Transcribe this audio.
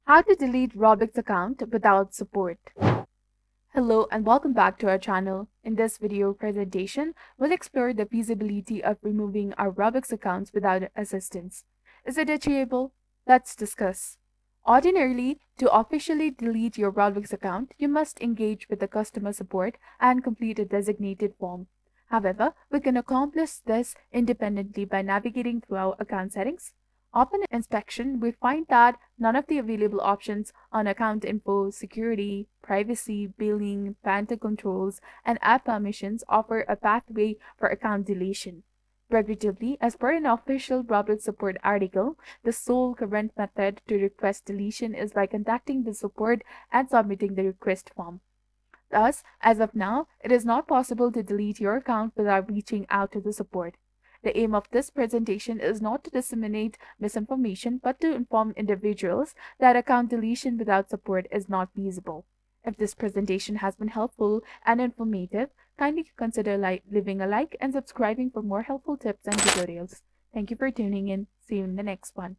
How to delete Roblox account without support. Hello and welcome back to our channel. In this video presentation, we'll explore the feasibility of removing our Roblox accounts without assistance. Is it achievable? Let's discuss. Ordinarily, to officially delete your Roblox account, you must engage with the customer support and complete a designated form. However, we can accomplish this independently by navigating through our account settings. Upon inspection, we find that none of the available options on account info, security, privacy, billing, parental controls, and app permissions offer a pathway for account deletion. Regrettably, as per an official Roblox support article, the sole current method to request deletion is by contacting the support and submitting the request form. Thus, as of now, it is not possible to delete your account without reaching out to the support. The aim of this presentation is not to disseminate misinformation, but to inform individuals that account deletion without support is not feasible. If this presentation has been helpful and informative, kindly consider leaving a like and subscribing for more helpful tips and tutorials. Thank you for tuning in. See you in the next one.